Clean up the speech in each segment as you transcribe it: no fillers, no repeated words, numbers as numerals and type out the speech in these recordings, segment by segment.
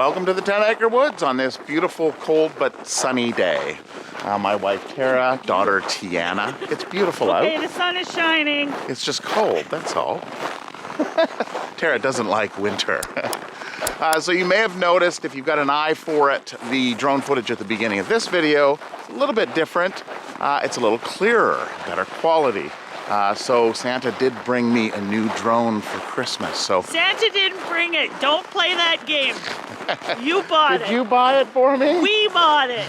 Welcome to the 10 Acre Woods on this beautiful, cold but sunny day. My wife Tara, daughter Tiana. It's beautiful out. Hey, the sun is shining. It's just cold, that's all. Tara doesn't like winter. So you may have noticed, if you've got an eye for it, the drone footage at the beginning of this video is a little bit different. It's a little clearer, better quality. So Santa did bring me a new drone for Christmas. So Santa didn't bring it. Don't play that game. You bought it. Did you buy it for me? We bought it.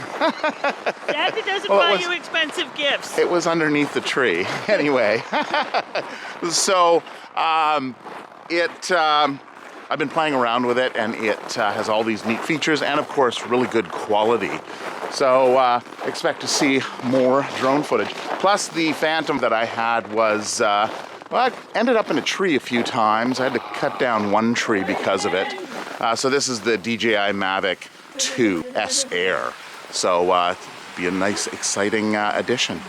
Santa doesn't buy you expensive gifts. It was underneath the tree. Anyway, so I've been playing around with it, and it has all these neat features and, of course, really good quality. So expect to see more drone footage. Plus, the Phantom that I had was, well, I ended up in a tree a few times. I had to cut down one tree because of it. So this is the DJI Mavic 2 S Air. So be a nice, exciting addition.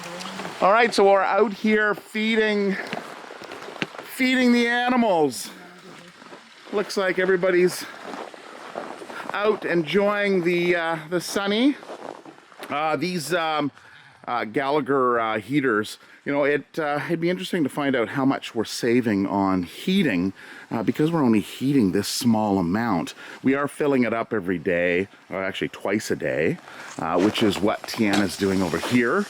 All right, so we're out here feeding the animals. Looks like everybody's out enjoying the sunny. These Gallagher heaters, you know, it'd be interesting to find out how much we're saving on heating because we're only heating this small amount. We are filling it up every day, or actually twice a day, which is what Tiana's doing over here.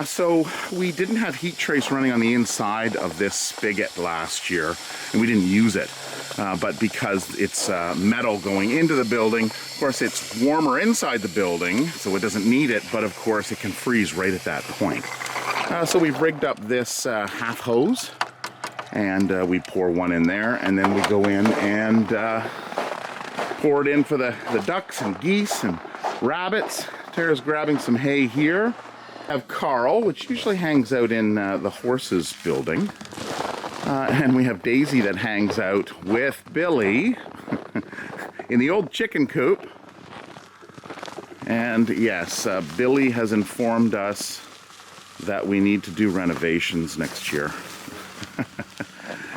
So we didn't have heat trace running on the inside of this spigot last year, and we didn't use it. But because it's metal going into the building, of course it's warmer inside the building, so it doesn't need it, but of course it can freeze right at that point. So we've rigged up this half hose, and we pour one in there, and then we go in and pour it in for the ducks and geese and rabbits. Tara's grabbing some hay here. I have Carl, which usually hangs out in the horses building. And we have Daisy that hangs out with Billy in the old chicken coop. And yes, Billy has informed us that we need to do renovations next year.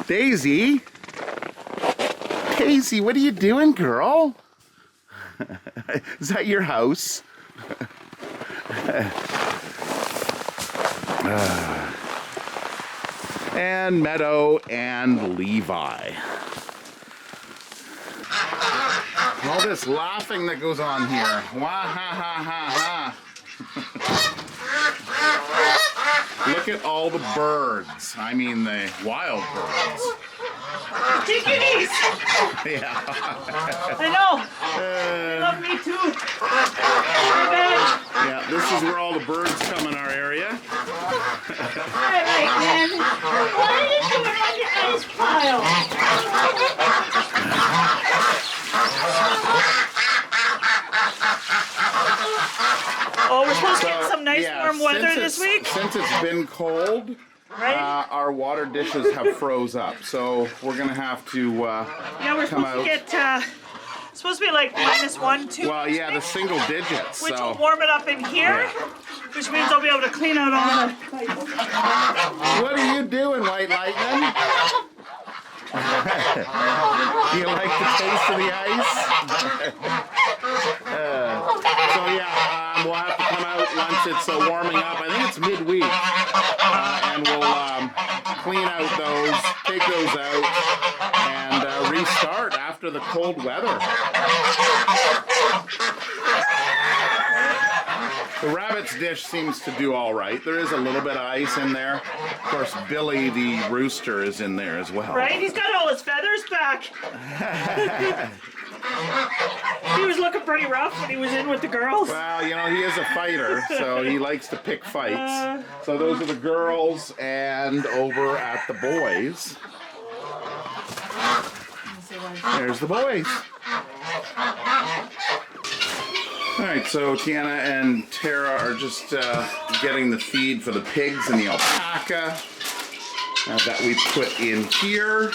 Daisy? Daisy, what are you doing, girl? Is that your house? And Meadow and Levi. All this laughing that goes on here. Wah ha ha ha ha. Look at all the birds. I mean the wild birds. Chickadees! Yeah. I know. They love me too. Yeah, this is where all the birds come in our area. Alright, man. What are you doing on your ice pile? Oh, we're supposed to get some nice warm weather this week? Since it's been cold, right? Our water dishes have froze up. So we're going to have to yeah, we're supposed to get... It's supposed to be like -1, 2. Well, yeah, the single digits. Which will warm it up in here, which means I'll be able to clean out all the... What are you doing, White Lightning? Do you like the taste of the ice? So yeah, we'll have to come out once it's warming up. I think it's midweek. And we'll clean out those, take those out, and restart after the cold weather. The rabbit's dish seems to do all right. There is a little bit of ice in there. Of course, Billy the rooster is in there as well. Right? He's got all his feathers back. He was looking pretty rough when he was in with the girls. Well, you know, he is a fighter, so he likes to pick fights. So those are the girls, and over at the boys, there's the boys. All right, so Tiana and Tara are just getting the feed for the pigs and the alpaca that we put in here.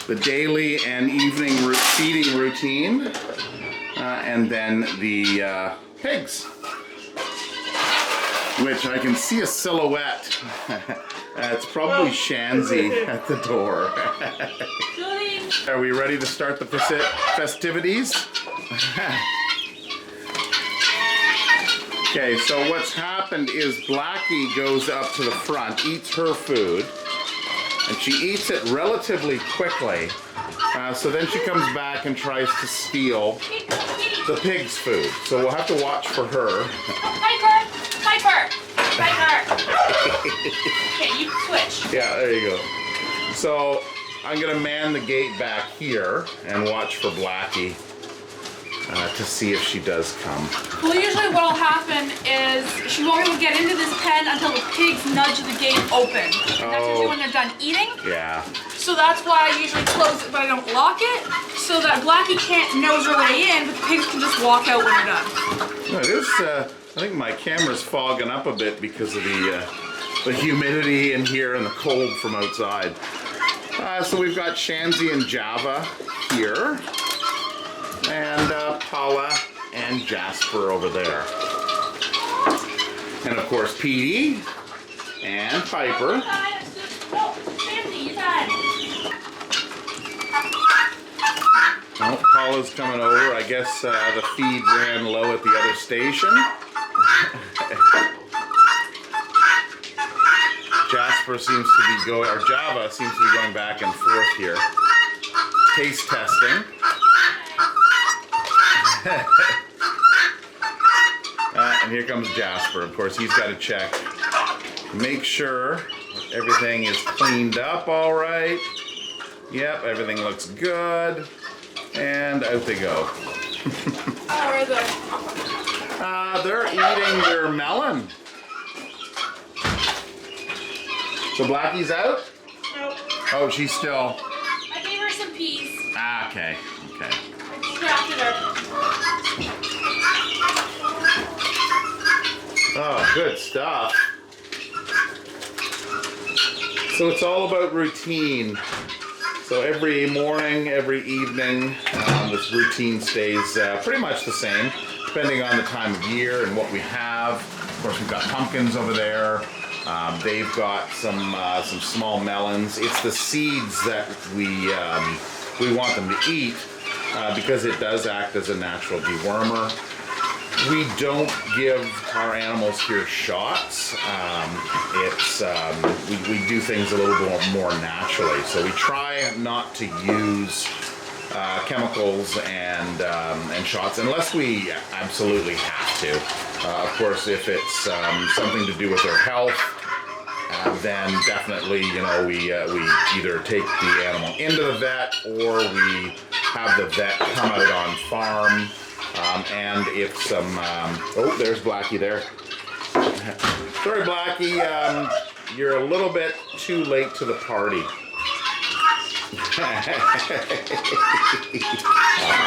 The daily and evening feeding routine, and then the pigs. which I can see a silhouette. It's probably Shanzy at the door. Are we ready to start the festivities? Okay, so what's happened is Blackie goes up to the front, eats her food, and she eats it relatively quickly. So then she comes back and tries to steal the pig's food. So we'll have to watch for her. Piper! Piper! Piper! Okay, you switch. Yeah, there you go. So I'm gonna man the gate back here and watch for Blackie to see if she does come. Well, usually what will happen is she won't even get into this pen until the pigs nudge the gate open. And that's usually when they're done eating. Yeah. So that's why I usually close it, but I don't lock it, so that Blackie can't nose her way in, but the pigs can just walk out when they're done. No, it is, I think my camera's fogging up a bit because of the humidity in here and the cold from outside. So we've got Shanzy and Java here, and Paula and Jasper over there. And of course Petey and Piper. No, Sandy, you're done. Oh, Paula's coming over. I guess the feed ran low at the other station. Jasper seems to be going, or Java seems to be going back and forth here. Taste testing. And here comes Jasper. Of course, he's got to check. Make sure everything is cleaned up all right. Yep, everything looks good. And out they go. How are they? They're eating their melon. So Blackie's out? Nope. Oh, she's still. I gave her some peas. Ah, okay. Okay. I distracted her. Oh, good stuff. So it's all about routine. So every morning, every evening, this routine stays pretty much the same, depending on the time of year and what we have. Of course, we've got pumpkins over there. They've got some small melons. It's the seeds that we want them to eat because it does act as a natural dewormer. We don't give our animals here shots. We do things a little bit more naturally. So we try not to use chemicals and shots unless we absolutely have to. Of course, if it's something to do with their health, then definitely, we either take the animal into the vet or we have the vet come out on farm. And if some, oh, there's Blackie there. Sorry, Blackie, you're a little bit too late to the party.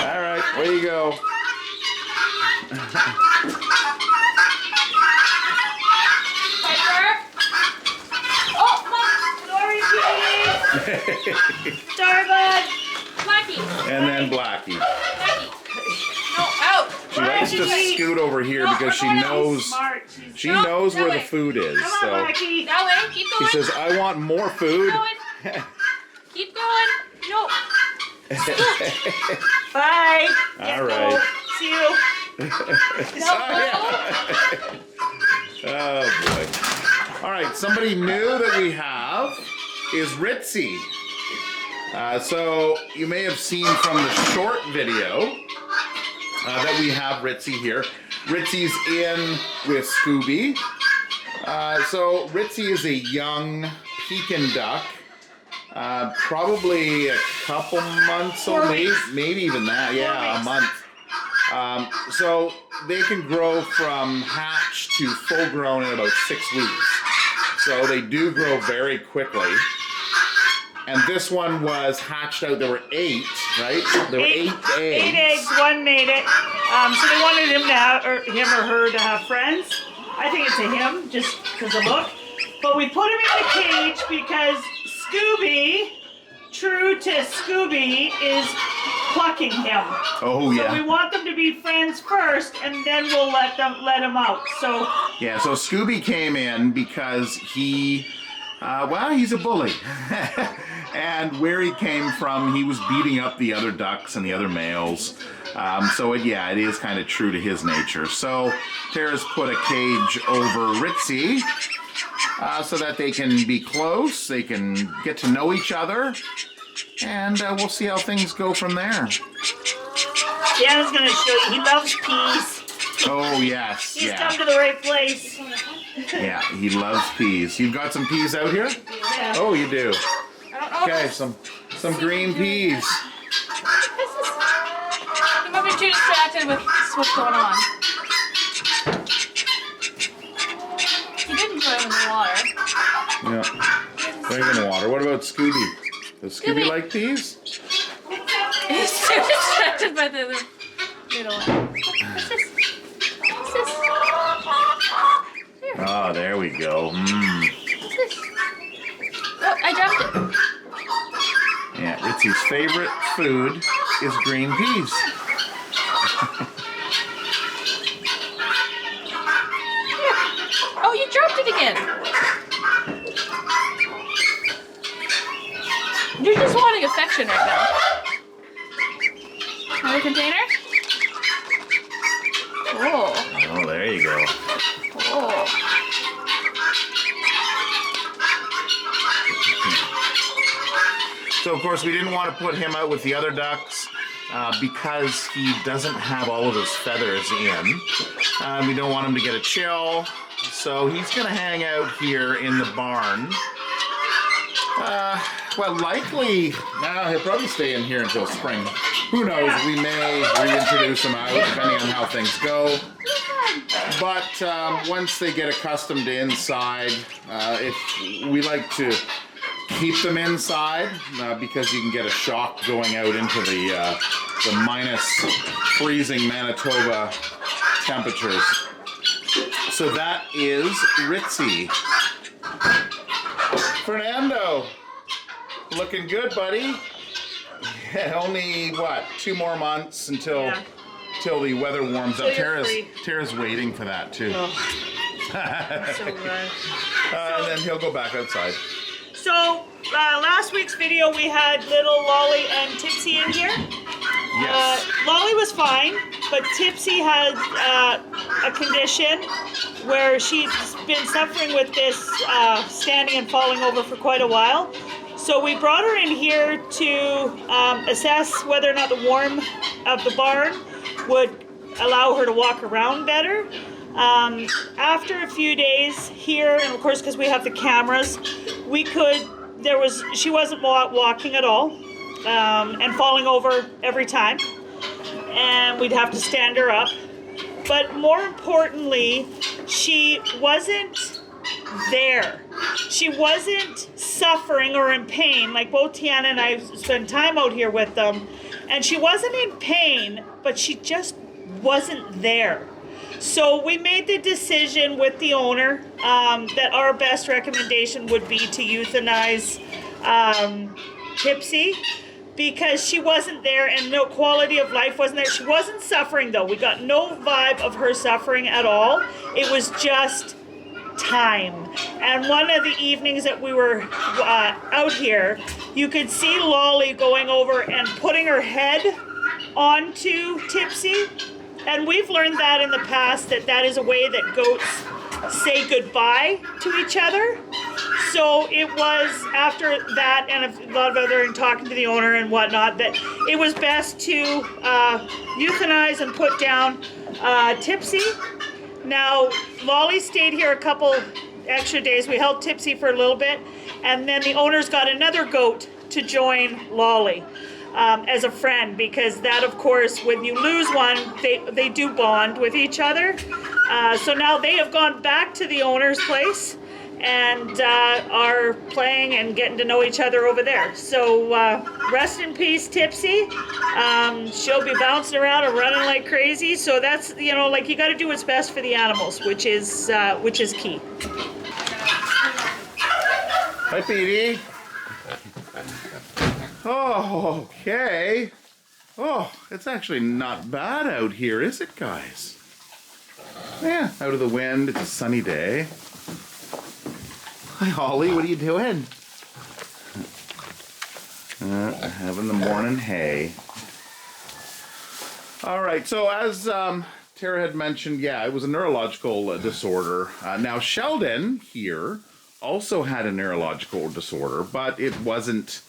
All right, where you go? Piper? Oh, Mom! Sorry, please. Sorry, bud. Blackie. And then Blackie. Blackie. No, out! She likes to scoot over here because she knows where the food is. So That way, keep going. she says, "I want more food." Keep going. No. Bye. All right. See you. Oh boy. All right, somebody new that we have is Ritsy. So you may have seen from the short video that we have Ritsy here. Ritsy's in with Scooby. So Ritsy is a young Pekin duck. Probably a couple months old, maybe even that. Yeah, a month. So they can grow from hatch to full grown in about 6 weeks. So they do grow very quickly. And this one was hatched out. There were 8, right? There were 8 eggs. 8 eggs. One made it. So they wanted him to have, or him or her to have friends. I think it's a him, just because of look. But we put him in the cage because Scooby, true to Scooby, is plucky walking him. Oh, So yeah. we want them to be friends first, and then we'll let him out. So Yeah, so Scooby came in because he, well, he's a bully. And where he came from, he was beating up the other ducks and the other males. It is kind of true to his nature. So Tara's put a cage over Ritsy so that they can be close, they can get to know each other, and we'll see how things go from there. yeah, I was gonna show you. He loves peas. Oh, yes, He's yeah. come to the right place. Yeah, he loves peas. You've got some peas out here? Yeah. Oh, you do. I don't know. Okay, some green peas. You might be too distracted with what's going on. He didn't put him in the water. Yeah. Drink in the water. What about Scooby? Does Scooby Scooby. like peas? He's too distracted by the other little one. What's this? What's this? Here. Oh, there we go. What's this? Oh, I dropped it. Yeah, Ritzy's favorite food is green peas. Oh, you dropped it again. You're just wanting affection right now. Another container? Oh. Oh, there you go. Oh. So, of course, we didn't want to put him out with the other ducks because he doesn't have all of his feathers in. We don't want him to get a chill. So he's going to hang out here in the barn. Likely, he'll probably stay in here until spring. Who knows? We may reintroduce him out depending on how things go. But once they get accustomed to inside, if we like to keep them inside because you can get a shock going out into the minus freezing Manitoba temperatures. So that is Ritsy. Fernando, looking good, buddy. Yeah, only, 2 more months until the weather warms up. Tara's waiting for that, too. Oh. So And then he'll go back outside. So last week's video we had little Lolly and Tipsy in here. Yes. Lolly was fine, but Tipsy had a condition where she's been suffering with this standing and falling over for quite a while. So we brought her in here to assess whether or not the warmth of the barn would allow her to walk around better. After a few days here, and of course because we have the cameras, she wasn't walking at all and falling over every time, and we'd have to stand her up. But more importantly, she wasn't there. She wasn't suffering or in pain. Like both Tiana and I spent time out here with them, and she wasn't in pain, but she just wasn't there. So we made the decision with the owner that our best recommendation would be to euthanize Tipsy, because she wasn't there and no quality of life wasn't there. She wasn't suffering though. We got no vibe of her suffering at all. It was just time. And one of the evenings that we were out here, you could see Lolly going over and putting her head onto Tipsy. And we've learned that in the past, that is a way that goats say goodbye to each other. So it was after that and a lot of other and talking to the owner and whatnot that it was best to euthanize and put down Tipsy. Now, Lolly stayed here a couple extra days. We held Tipsy for a little bit, and then the owners got another goat to join Lolly as a friend, because that, of course, when you lose one, they do bond with each other. So now they have gone back to the owner's place and are playing and getting to know each other over there. So rest in peace, Tipsy. She'll be bouncing around and running like crazy. So that's, you got to do what's best for the animals, which is key. Hi, Petey. Oh, okay. Oh, it's actually not bad out here, is it, guys? Yeah, out of the wind. It's a sunny day. Hi, Holly. What are you doing? Having the morning hay. All right. So as Tara had mentioned, yeah, it was a neurological disorder. Now Sheldon here also had a neurological disorder, but it wasn't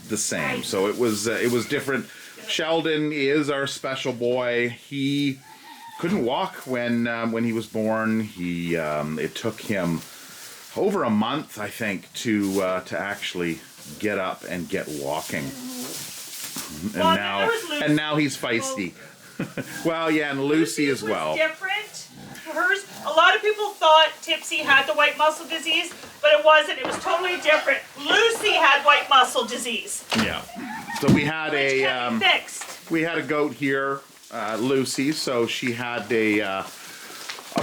the same. So it was different. Sheldon is our special boy. He couldn't walk when he was born. It took him over a month, I think, to actually get up and get walking. And now he's feisty. Well, yeah, and Lucy as well. Different. Hers. A lot of people thought Tipsy had the white muscle disease, but it wasn't. It was totally different. Lucy had white muscle disease. Yeah. So we had fixed. We had a goat here, Lucy. So she had a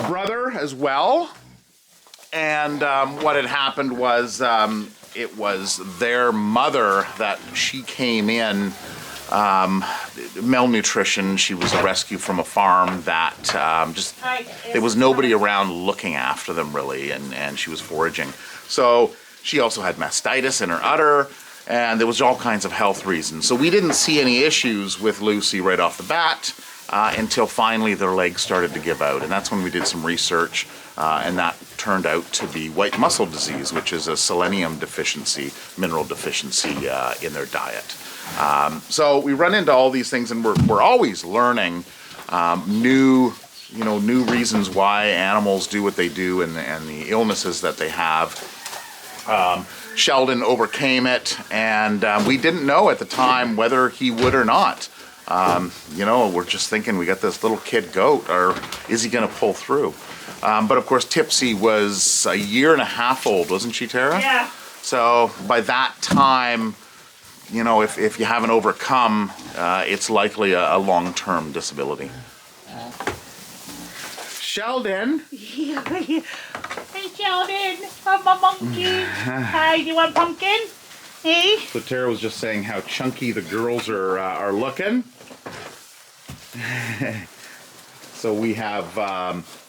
brother as well. And what had happened was it was their mother that she came in, malnutrition. She was a rescue from a farm that there was nobody around looking after them really, and she was foraging. So she also had mastitis in her udder, and there was all kinds of health reasons. So we didn't see any issues with Lucy right off the bat until finally their legs started to give out, and that's when we did some research. And that turned out to be white muscle disease, which is a selenium deficiency, mineral deficiency in their diet. So we run into all these things, and we're always learning new reasons why animals do what they do, and the illnesses that they have. Sheldon overcame it, and we didn't know at the time whether he would or not. We're just thinking, we got this little kid goat, or is he going to pull through? But of course, Tipsy was a year and a half old, wasn't she, Tara? Yeah. So by that time, if you haven't overcome, it's likely a long-term disability. Sheldon. Hey, Sheldon, I'm a monkey. Hi, you want pumpkin? Hey. So Tara was just saying how chunky the girls are looking. So we have.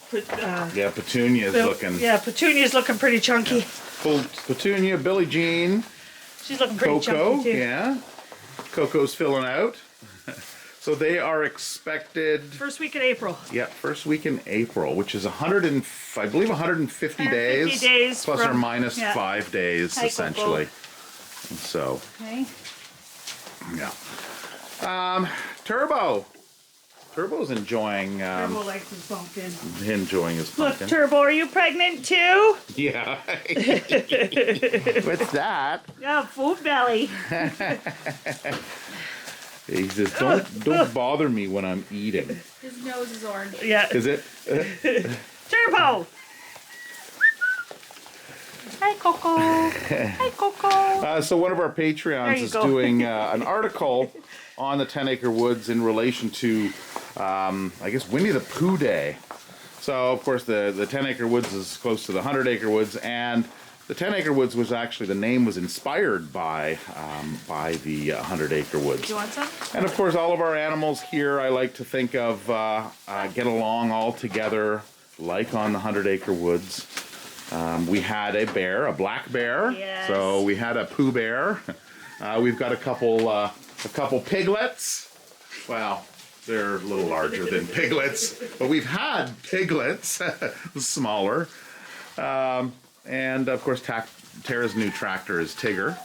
Petunia's looking. Yeah, Petunia's looking pretty chunky. Petunia, Billie Jean. She's looking pretty chunky too. Yeah. Coco's filling out. So they are expected. First week in April. Yeah, first week in April, which is 150 days. days plus or minus 5 days, Hi, essentially. Coco. So. Okay. Yeah. Turbo. Turbo's enjoying. Turbo likes his pumpkin. Enjoying his pumpkin. Look, Turbo, are you pregnant too? Yeah. What's that? Yeah, food belly. He says, "Don't bother me when I'm eating." His nose is orange. Yeah. Is it? Turbo. Hi, Coco. Hi, Coco. So one of our Patreons is doing an article on the 10 Acre Woods in relation to, I guess, Winnie the Pooh Day. So, of course, the 10 Acre Woods is close to the 100 Acre Woods, and the 10 Acre Woods was actually, the name was inspired by the 100 Acre Woods. Do you want some? And, of course, all of our animals here, I like to think of get along all together, like on the 100 Acre Woods. We had a bear, a black bear. Yes. So we had a Pooh Bear. We've got a couple piglets. Well, they're a little larger than piglets, but we've had piglets, smaller. And of course, Tara's new tractor is Tigger.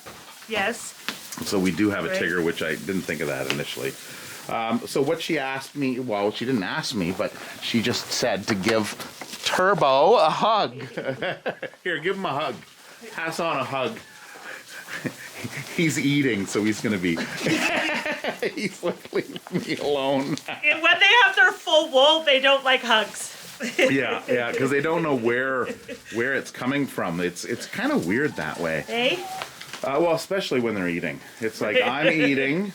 Yes. So we do have a Tigger, which I didn't think of that initially. So what she asked me, well, she didn't ask me, but she just said to give Turbo a hug. Here, give him a hug. Pass on a hug. He's eating, so he's going to be... He's like, leave me alone. And when they have their full wool, they don't like hugs. Yeah, because they don't know where it's coming from. It's kind of weird that way. Hey? Well, especially when they're eating. It's like, I'm eating,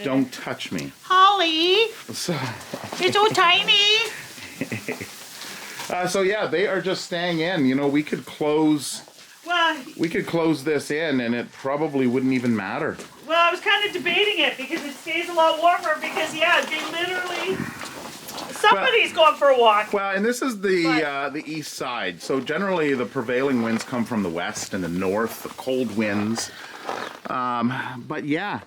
don't touch me. Holly, So, you're so tiny. so yeah, they are just staying in. You know, we could close Well, this in and it probably wouldn't even matter. Well, I was kind of debating it because it stays a lot warmer because, yeah, they literally, somebody's going for a walk. Well, and this is the east side. So generally the prevailing winds come from the west and the north, the cold winds. But yeah,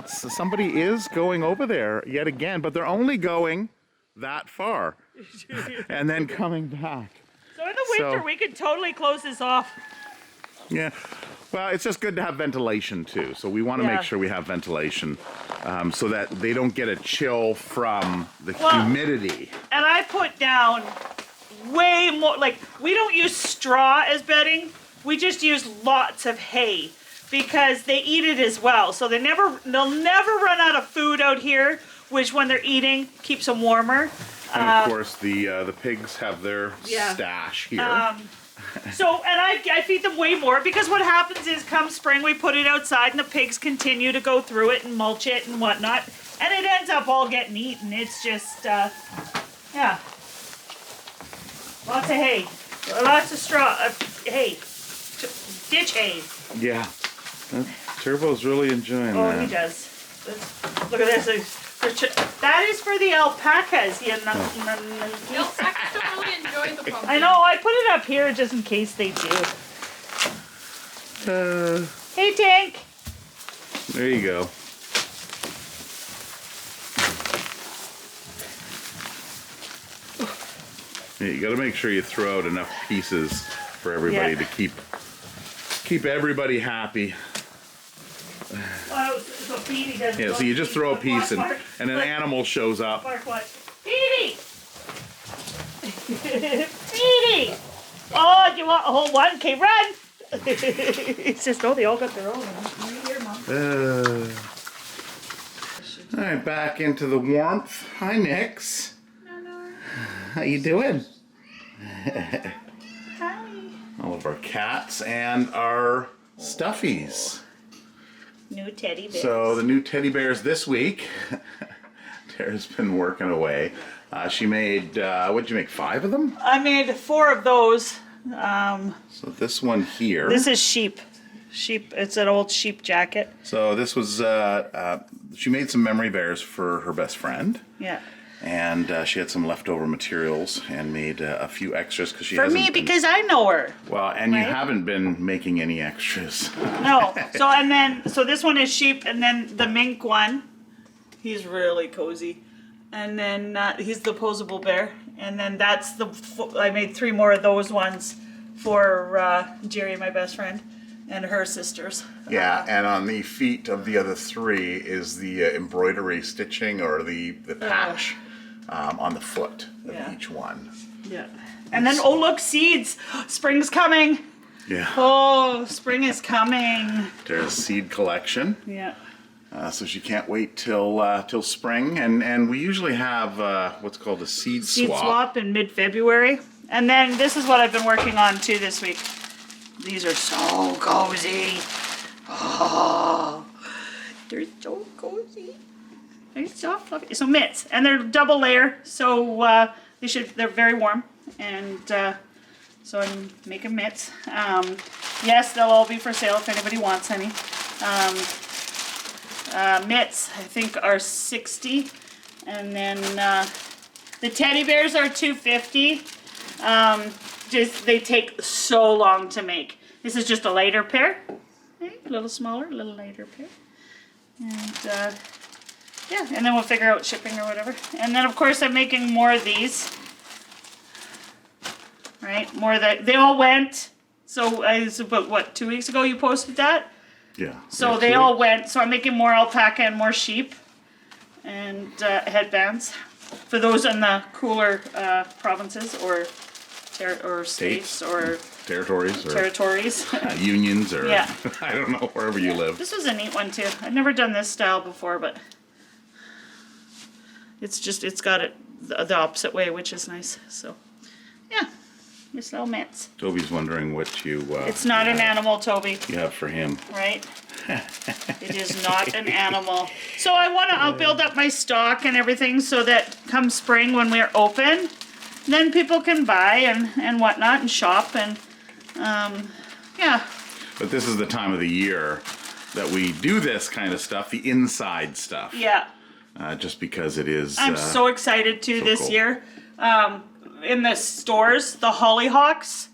somebody is going over there yet again, but they're only going that far and then coming back. So in the winter, we could totally close this off. Yeah. Well, it's just good to have ventilation too. So we want to make sure we have ventilation so that they don't get a chill from the humidity. And I put down way more, like we don't use straw as bedding. We just use lots of hay because they eat it as well. So they'll never run out of food out here, which when they're eating keeps them warmer. And of course the pigs have their stash here. So, and I feed them way more because what happens is come spring we put it outside and the pigs continue to go through it and mulch it and whatnot. And it ends up all getting eaten. It's just, yeah. Lots of hay. Lots of straw. Hay. Ditch hay. Yeah. Turbo's really enjoying that. Oh, he does. Look at this. That is for the alpacas. The alpacas don't really enjoy the pumpkin. I know. I put it up here just in case they do. Hey, Tank. There you go. Yeah, you got to make sure you throw out enough pieces for everybody to keep everybody happy. So Petey doesn't Yeah, so you just throw a piece and an animal shows up. Bark what? Petey! Petey! Oh, do you want a whole one? Okay, run! It's just, oh, they all got their own. Here, Mom. All right, back into the warmth. Hi, Nix. Hello. How you doing? Hi. All of our cats and our stuffies. New teddy bears. So the new teddy bears this week. Tara's been working away. She made, what'd you make, 5 of them? I made 4 of those. So this one here. This is sheep. Sheep, it's an old sheep jacket. So this was, she made some memory bears for her best friend. Yeah. And she had some leftover materials and made a few extras because she For me, because I know her. Well, and you Right? haven't been making any extras. No. So this one is sheep, and then the mink one, he's really cozy. And then he's the posable bear. And then that's I made 3 more of those ones for Jerry, my best friend, and her sisters. Yeah, and on the feet of the other 3 is the embroidery stitching or the patch on the foot of each one. Yeah. And then, oh look, seeds. Spring's coming. Yeah. Oh, spring is coming. There's seed collection. Yeah. So she can't wait till spring, and we usually have what's called a seed swap in mid-February. And then this is what I've been working on too this week. These are so cozy. Oh, they're so cozy. They're so fluffy. So mitts, and they're double layer, so they're very warm, and so I'm making mitts. Yes, they'll all be for sale if anybody wants any. Mitts, I think, are $60, and then the teddy bears are $250. They take so long to make. This is just a lighter pair, okay, a little smaller, a little lighter pair, and yeah, and then we'll figure out shipping or whatever. And then of course I'm making more of these. Right, more of that. They all went. So it's about what, 2 weeks ago you posted that. Yeah. So yeah, they 2 all weeks. went. So I'm making more alpaca and more sheep, and headbands for those in the cooler provinces or states or territories unions or Yeah. I don't know, wherever you live. This was a neat one too. I've never done this style before, but it's got it the opposite way, which is nice. So yeah, just little mitts. Toby's wondering what you It's not an animal, Toby. you have for him. Right? It is not an animal. So I'll build up my stock and everything so that come spring when we're open, then people can buy and whatnot and shop and yeah. But this is the time of the year that we do this kind of stuff, the inside stuff. Yeah. Just because it is. I'm so excited too so this cool. year. In the stores, the hollyhocks.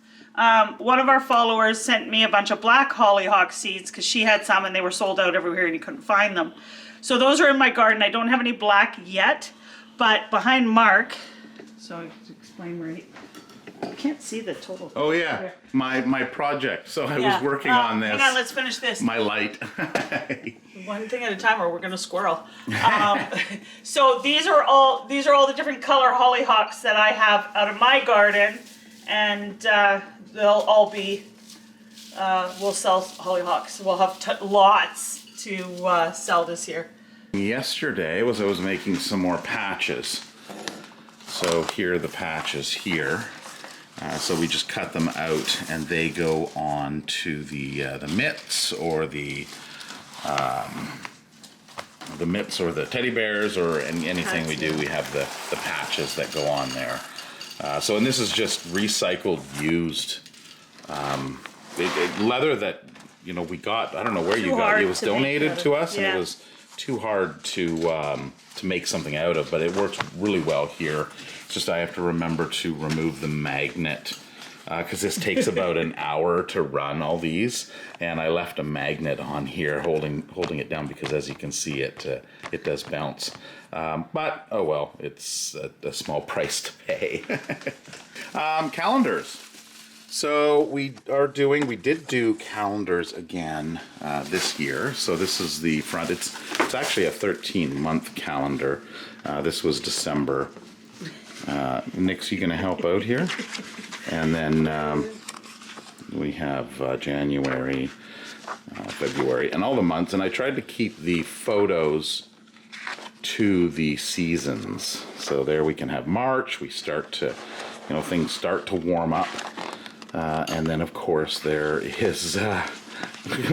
One of our followers sent me a bunch of black hollyhock seeds because she had some and they were sold out everywhere and you couldn't find them. So those are in my garden. I don't have any black yet, but behind Mark, so to explain right, you can't see the total. Oh yeah, my project. So I was working on this. Hang on, let's finish this. My light. One thing at a time, or we're gonna squirrel. So these are all the different color hollyhocks that I have out of my garden, and they'll all be. We'll sell hollyhocks. We'll have lots to sell this year. Yesterday I was making some more patches. So here are the patches here. So we just cut them out and they go on to the mitts or the mitts or the teddy bears or anything we do. We have the patches that go on there. So and this is just recycled, used leather that we got. I don't know where you got it. It was donated to us, and it was too hard to make something out of. But it works really well here. It's just I have to remember to remove the magnet because this takes about an hour to run all these, and I left a magnet on here holding it down because as you can see it does bounce. But oh well, it's a small price to pay. Calendars. So we did do calendars again this year. So this is the front. It's actually a 13-month calendar. This was December. Nick's, you gonna help out here? And then we have January, February, and all the months. And I tried to keep the photos to the seasons. So there we can have March. We start to, things start to warm up. And then, of course, there is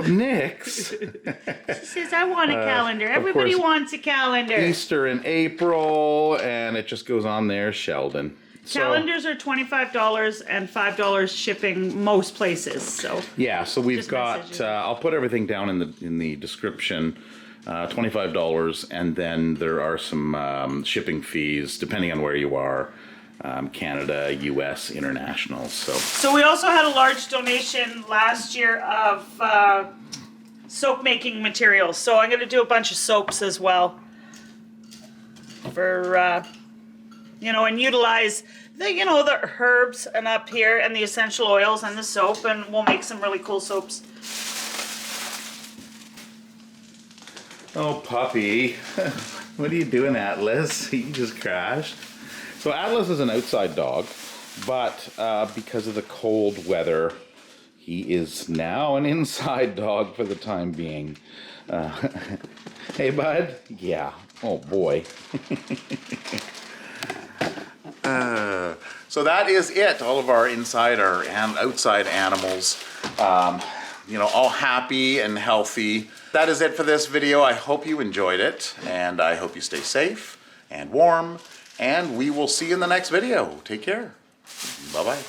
Nick's. She says, I want a calendar. Everybody wants a calendar. Easter in April, and it just goes on there, Sheldon. Calendars are $25 and $5 shipping most places. So yeah, so we've just got. I'll put everything down in the description. $25, and then there are some shipping fees depending on where you are. Canada, U.S., international. So we also had a large donation last year of soap making materials. So I'm going to do a bunch of soaps as well for and utilize the herbs and up here and the essential oils and the soap, and we'll make some really cool soaps. Oh, puppy. What are you doing, Atlas? He just crashed. So Atlas is an outside dog, but because of the cold weather, he is now an inside dog for the time being. Hey, bud? Yeah. Oh, boy. So that is it. All of our inside and outside animals, all happy and healthy. That is it for this video. I hope you enjoyed it, and I hope you stay safe and warm, and we will see you in the next video. Take care. Bye-bye.